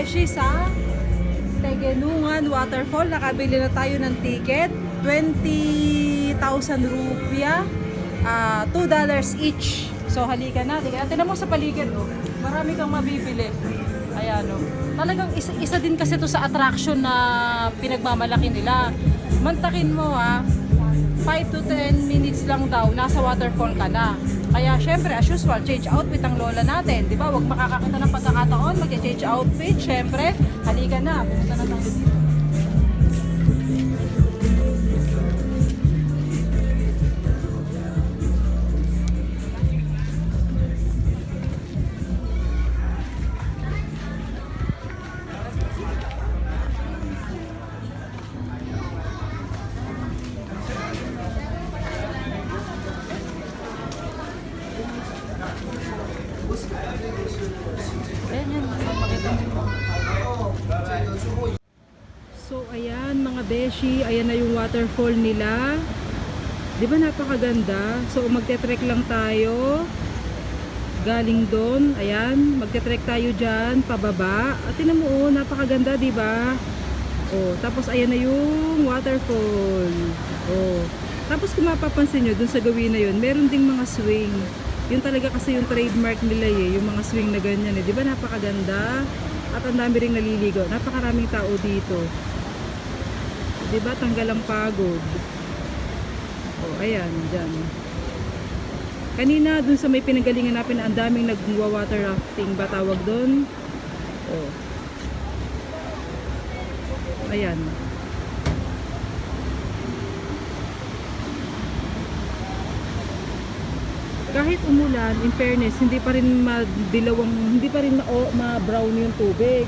beshi sa Tegenungan waterfall. Nakabili na tayo ng ticket. 20,000 rupiah. $2 each. So halika na. Tingnan mo sa paligid. Oh. Marami kang mabibili. Ayan o. Talagang isa din kasi to sa attraction na pinagmamalaki nila. Mantakin mo 5 to 10 minutes lang daw, nasa waterfall ka na. Kaya syempre, as usual, change outfit ang lola natin. Di ba? Huwag makakakita ng pagkakataon, mag-change outfit. Syempre, halika na. Pumunta na tayo dito. So ayan mga beshi, ayan na yung waterfall nila. Di ba napakaganda? So magte-trek lang tayo. Galing doon, ayan, magte-trek tayo diyan pababa. At tingnan mo, napakaganda, di ba? Oh, tapos ayan na yung waterfall. Oh. Tapos kung mapapansin nyo, dun sa gawin na yun, meron ding mga swing. Yun talaga kasi yung trademark nila yung mga swing na ganyan di ba napakaganda? At ang dami ring naliligo. Napakaraming tao dito. Di ba tanggal ang pagod? Oh, ayan, dyan. Kanina dun sa may pinanggalingan natin, ang daming nagwa-water rafting ba tawag doon? Oh. Ayan. Kahit umulan, in fairness, hindi pa rin madilawang, hindi pa rin ma-brown yung tubig.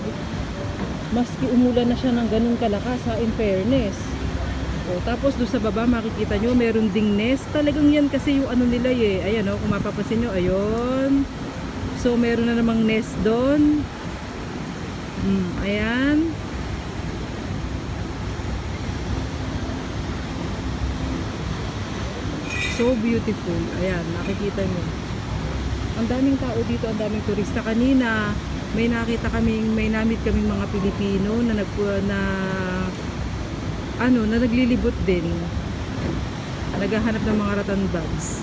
Maski umulan na siya ng ganung kalakas in fairness. O, tapos doon sa baba makikita nyo, meron ding nest. Talagang yan kasi yung ano nila Ayan o, kung mapapansin nyo, ayun. So meron na namang nest doon. Ayan. So beautiful. Ayan, nakikita nyo. Ang daming tao dito, ang daming turista. Kanina, may namit kaming mga Pilipino na naglilibot din. Naghahanap ng mga rattan bags.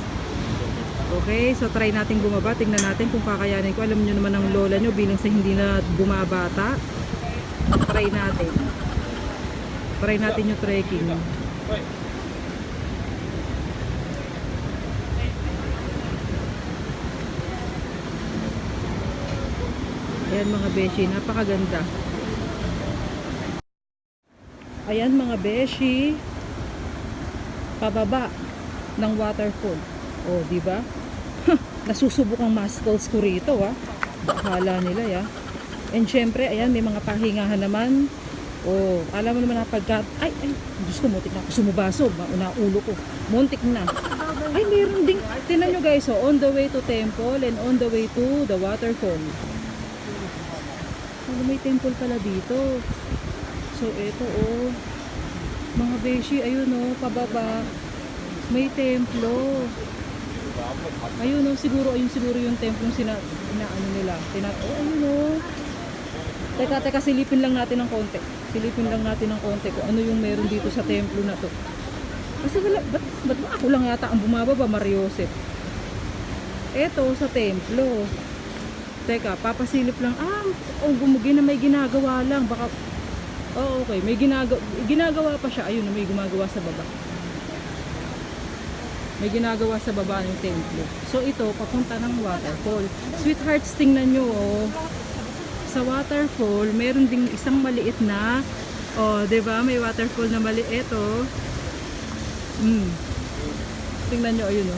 Okay, so try natin bumaba. Tingnan natin kung kakayanin ko. Alam nyo naman ang lola nyo bilang sa hindi na bumabata. Try natin. Try natin yung trekking. Ayan mga beshi, napakaganda. Ayan mga beshi, pababa ng waterfall. Oh, di ba? Nasusubok ang muscles ko rito, Akala nila, And syempre, ayan, may mga pahingahan naman. Oh, alam mo naman na pagka ay, Diyos ko, muntik na ako sumubasog. Mauna ulo ko. Muntik na. Ay, meron ding, tinan nyo guys, on the way to temple and on the way to the waterfall. May temple pala dito. So eto mga beshi, ayun pababa may templo. Ayun siguro yung templong inaano nila. Ayun Teka, silipin lang natin ng konti. Kung ano yung meron dito sa templo na to. Kasi wala, ba't ako lang yata ang bumababa, Mariosep? Eto sa templo. Teka, papasilip lang. Gumugin na may ginagawa lang. Baka, okay. May ginagawa pa siya. Ayun, may gumagawa sa baba. May ginagawa sa baba ng templo. So, ito, papunta ng waterfall. Sweethearts, tingnan nyo, Sa waterfall, meron ding isang maliit na, diba? May waterfall na maliit, Tingnan nyo, ayun,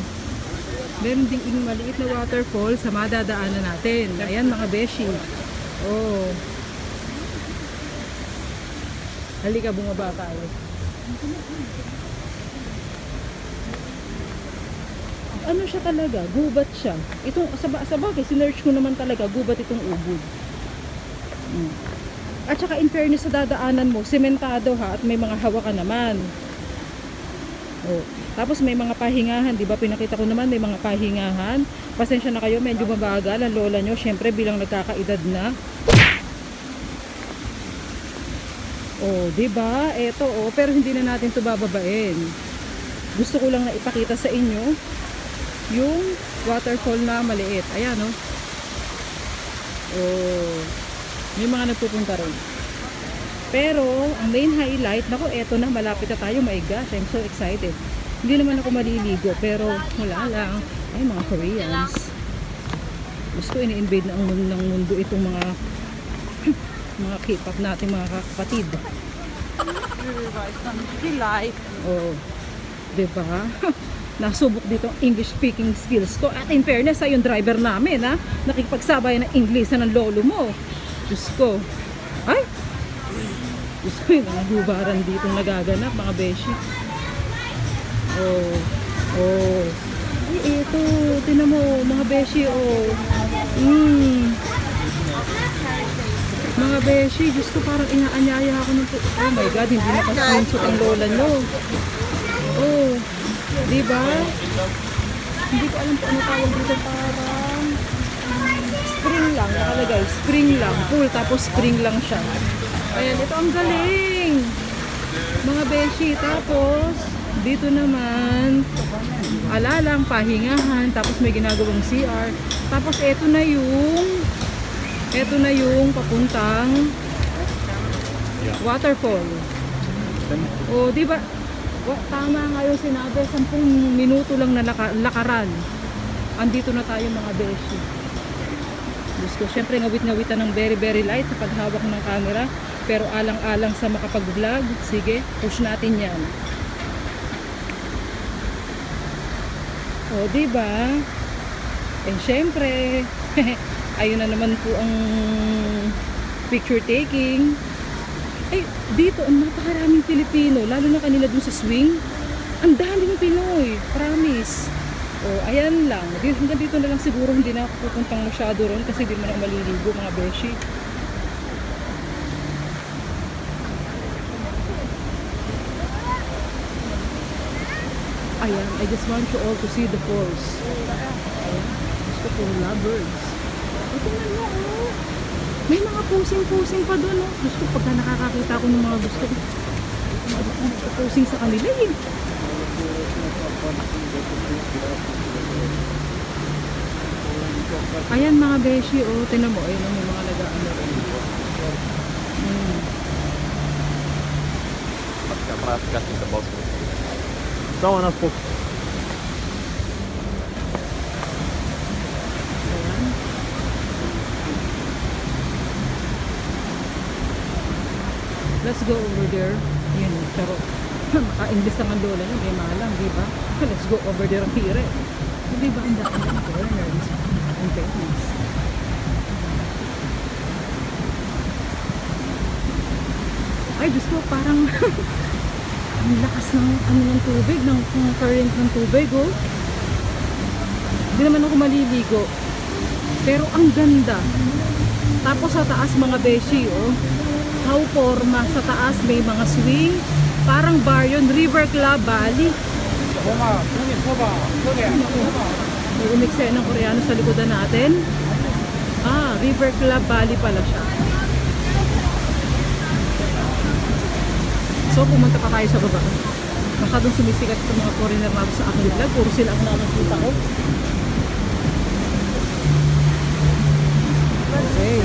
Meron ding maliit na waterfall sa madadaanan natin. Ayan mga beshi. Halika, bumaba tayo. Ano siya talaga? Gubat siya. Itong sa bagay, sinearch ko naman talaga, gubat itong ubod. At saka in fairness sa dadaanan mo, sementado at may mga hawakan naman. Tapos may mga pahingahan, di ba? Pinakita ko naman may mga pahingahan. Pasensya na kayo, medyo mabagal ang lola nyo. Syempre bilang nagkakaedad na. Oh, 'di ba? Ito oh, pero hindi na natin 'to bababain. Gusto ko lang na ipakita sa inyo yung waterfall na maliit. Ayan oh. Oh. May mga nagpupunta ron. Pero ang main highlight, nako, eto na, malapit na tayo. My gosh, I'm so excited. Hindi naman ako maliligo, pero wala lang. Ay, mga Koreans. Gusto ini-invade na ang ng mundo itong mga mga K-pop natin, mga kapatid. Oh, diba? Nasubok dito ang English speaking skills ko. At in fairness, yung driver namin, nakikipagsabay ng English na ng lolo mo. Diyos ko. Ay! Diyos ko, yung mga gubaran dito nagaganap, mga beshi. Oh, oh. Ay, ito. Tinan mo, mga beshi, oh. Mga beshi, Diyos ko, parang inaanyaya ako ng... Oh my God, hindi nakaswinsut ang lola nyo. Oh, diba? Hindi ko alam kung ano tawag dito, parang... spring lang, nakalagay. Spring lang. Pool, tapos spring lang siya. Ayan, ito ang galing. Mga beshi, tapos... dito naman, alalang, pahingahan, tapos may ginagawang CR. Tapos ito na yung papuntang waterfall. O, di ba? Tama nga yung sinabi, 10 minuto lang na lakaran. Andito na tayo mga beshi. Diyos ko, syempre ngawit-ngawitan ng very very light sa paghawak ng camera. Pero alang-alang sa makapag-vlog. Sige, push natin yan. O, diba? Eh, syempre, ayun na naman po ang picture taking. Ay, dito, ang napakaraming Pilipino, lalo na kanila dun sa swing. Ang daming Pinoy, promise. O, ayan lang. Hanggang dito na lang siguro, hindi na ako pupuntang masyado ron kasi di mo na maliligo, mga beshi. Ayan, I just want you all to see the falls. Ayan, gusto ko lovers. Ito na mo, oh. May mga posing-posing pa doon, oh. Gusto ko pagka nakakakita ko ng mga gusto ko. Posing sa kanila, eh. Ayan mga beshi, oh. Tinan mo, ayun, may mga lagaan na rin. Там у нас по... Let's go over there. Yun, charot. Maka-English lang ang lola nyo, may malang, di ba? Let's go over there ang hire. Di ba ang daan ng foreigners? Ang techniques. Ay, Diyos ko, parang ang lakas ng ng tubig, ng current ng tubig, oh. Hindi naman ako maliligo. Pero ang ganda. Tapos sa taas mga beshi, oh. How forma, sa taas may mga swing. Parang bar yun, River Club, Bali. May umikse ng Koreano sa likodan natin. Ah, River Club, Bali pala siya. So, pumunta pa tayo sa baba. Masyadong sumisikat sa mga foreigner na sa aking vlog. Puro sila ang nakakita ko. Okay.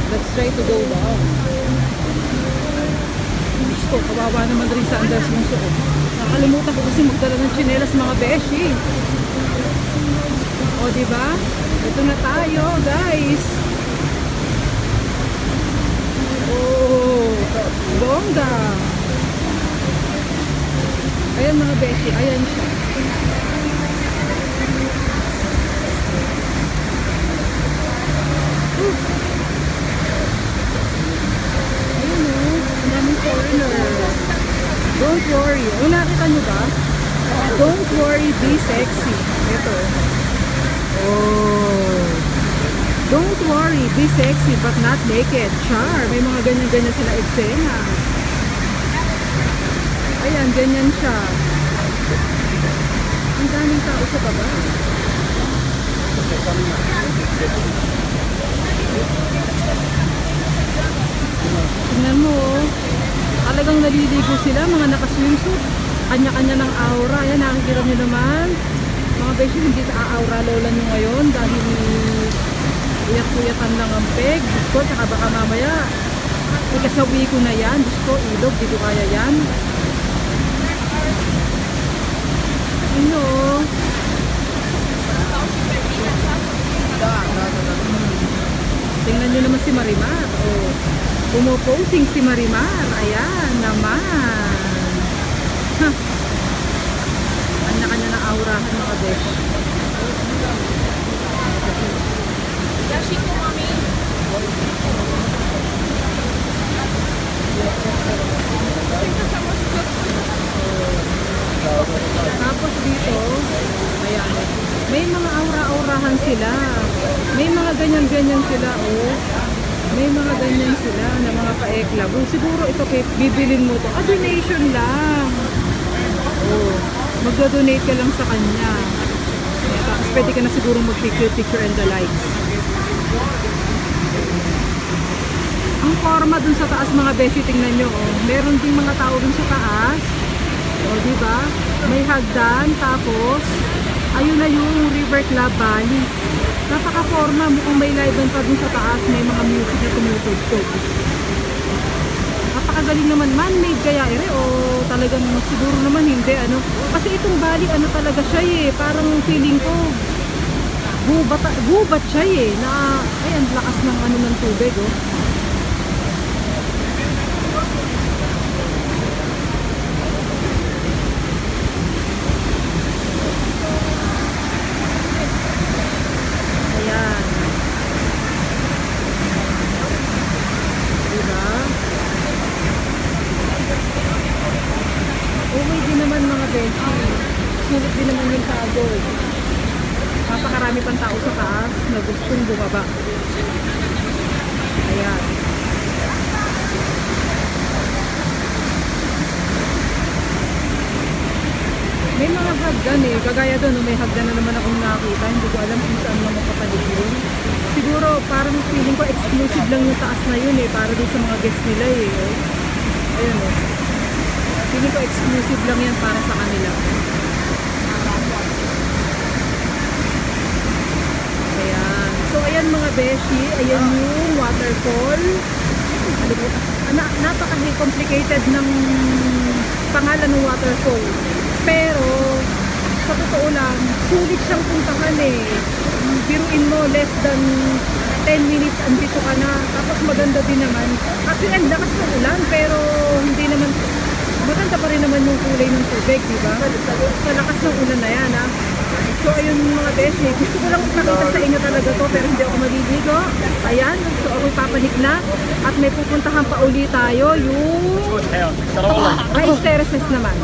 Let's try to go down. Gusto, kawawa naman rin sa Anders mong suot. Nakalimutan ko kasi magdala ng tsinelas mga beshi. O, diba? Ito na tayo, guys. Oh, bongga. Ayan mga beshi, ayan siya. Ayun o, ang daming foreigner. Don't worry. O, nakita nyo ba? Don't worry, be sexy. Ito. Oh. Don't worry, be sexy but not naked. Char, may mga ganyan-ganyan sila eksena. Ayan, ganyan siya. Ang daming tao sa baba. Tingnan mo, oh. Talagang naliligo sila, mga naka-swimsuit. Kanya-kanya ng aura. Ayan, nakikita nyo naman. Mga beshi, hindi aura lola nyo ngayon dahil uyak-uyatan lang ang peg. Diyos ko, tsaka baka mamaya ikasawi ko na yan. Diyos ko, ilog, di ko kaya yan. Ano? Tingnan nyo naman si Marimar. Oh, pumoposing si Marimar. Ayan naman. Ha. Kanya-kanya ng aurahan mga besh. Dashing ko, mami. Tapos dito, ayan, may mga aura-aurahan sila. May mga ganyan-ganyan sila, oh. May mga ganyan sila na mga pa-eklabo. Siguro ito, bibilin mo to. Donation lang. Oh, magdo-donate ka lang sa kanya. Ayan, tapos pwede ka na siguro mag-picture and the likes. Ang forma dun sa taas mga beshi, tingnan nyo, oh. Meron ding mga tao dun sa taas. O, diba? May hagdan, tapos, ayun na yung River Club Valley. Napaka-forma, mukhang may live band pa dun sa taas, may mga music na tumutugtog. Napakagaling naman, man-made kaya ere, o talagang siguro naman hindi, ano. Kasi itong valley, ano talaga siya eh, parang feeling ko, gubat siya eh, na, ay, ang lakas ng ano ng tubig, oh. Okay din naman mga beshi. Sulit din naman yung pagod. Napakarami pang tao sa taas na gustong bumaba. Ayan. May mga hagdan eh. Kagaya doon, may hagdan na naman akong nakita. Hindi ko alam kung saan naman kapalig yun. Siguro parang feeling ko exclusive lang yung taas na yun eh. Para doon sa mga guests nila eh. Ayun eh. Feeling ko exclusive lang yan para sa kanila. Ayan. So, ayan mga beshi. Ayan yung waterfall. Napaka-complicated ng pangalan ng waterfall. Pero, sa totoo lang, sulit siyang puntahan eh. Biruin mo, less than 10 minutes andito ka na. Tapos maganda din naman. Actually, ang lakas ng ulan, pero hindi naman, maganda pa rin naman yung kulay ng tubig, diba? Sa lakas ng ulan na yan, ha? So, ayun mga beshi, gusto ko lang ipakita sa inyo talaga to, pero hindi ako maliligo. Ayan, so ako papanik na. At may pupuntahan pa uli tayo, yung rice terraces naman.